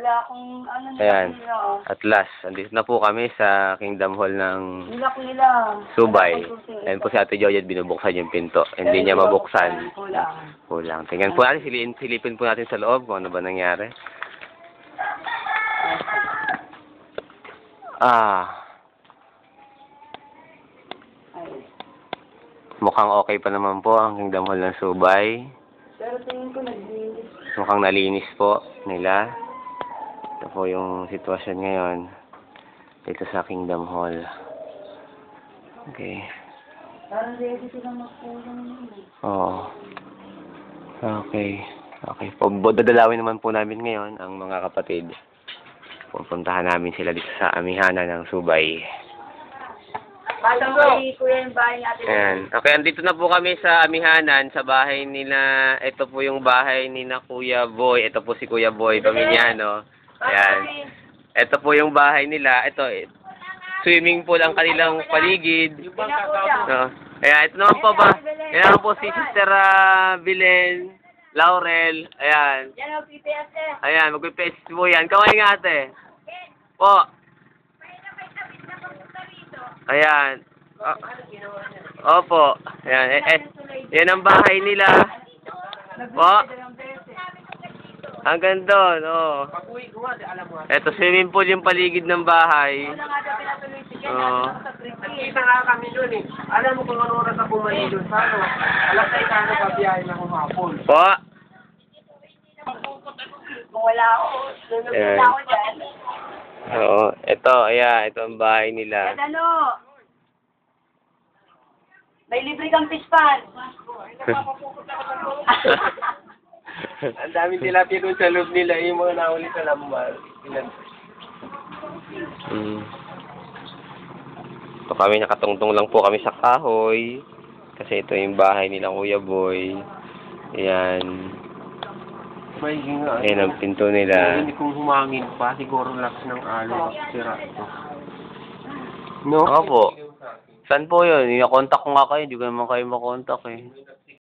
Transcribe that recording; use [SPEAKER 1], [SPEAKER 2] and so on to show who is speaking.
[SPEAKER 1] wala akong ano nila.
[SPEAKER 2] Ayan. At last, andito na po kami sa Kingdom Hall ng
[SPEAKER 1] Nilak nila.
[SPEAKER 2] Subay. Ayan po si Ate Joyet, binubuksan yung pinto. Hindi niya mabuksan. Kulang. Tingnan po natin, silipin po natin sa loob kung ano ba nangyari. Mukhang okay pa naman po ang Kingdom Hall ng Subay.
[SPEAKER 1] Pero tingin ko naglinis.
[SPEAKER 2] Mukhang nalinis po nila. Ito po yung sitwasyon ngayon dito sa Kingdom Hall. Okay.
[SPEAKER 1] Parang ready silang magpulang yun.
[SPEAKER 2] Oo. Okay. Okay. Dadalawin naman po namin ngayon ang mga kapatid. Pupuntahan namin sila dito sa amihanan ng Subay.
[SPEAKER 1] Paano kay Kuya yung bahay natin?
[SPEAKER 2] Ayan. Okay, andito na po kami sa amihanan, sa bahay nila. Ito po yung bahay ni na Kuya Boy. Ito po si Kuya Boy, Pamilyano. Ayan. Ito po yung bahay nila. Ito, swimming pool ang kanilang paligid. No. Ayan, ito naman po ba? Ayan po si Sister Belen, Laurel. Ayan. Ayan, magpipies po yan. Kamay nga ate. Po. Ayan. Opo. Ayan. Yan ang bahay nila. Po. Hanggang doon, oh. Ito, swimming pool yung paligid ng bahay. Oo.
[SPEAKER 3] Nagkita nga kami doon eh. Alam mo kung ano oras ako mali doon. Paano? Alas ay kano pa biyahe na humapon.
[SPEAKER 2] Po.
[SPEAKER 1] Kung wala ako, lulubin na ako dyan.
[SPEAKER 2] Oo. Ito, ayan. Ito ang bahay nila.
[SPEAKER 1] Ano? May libre kang fish pan.
[SPEAKER 3] Ang dami tilapia doon sa loob nila. Yung mga nahuli sa lambar.
[SPEAKER 2] Ito kami, nakatungtong lang po kami sa kahoy. Kasi ito yung bahay nila Kuya Boy. Ayan.
[SPEAKER 3] May nga.
[SPEAKER 2] Ayan ang pinto nila.
[SPEAKER 3] Hindi kung humangin pa. Siguro lakas ng alo. Sira ito. No?
[SPEAKER 2] Opo. Saan po yun? Ina-contact ko nga kayo. Hindi ko naman kayo makontak eh.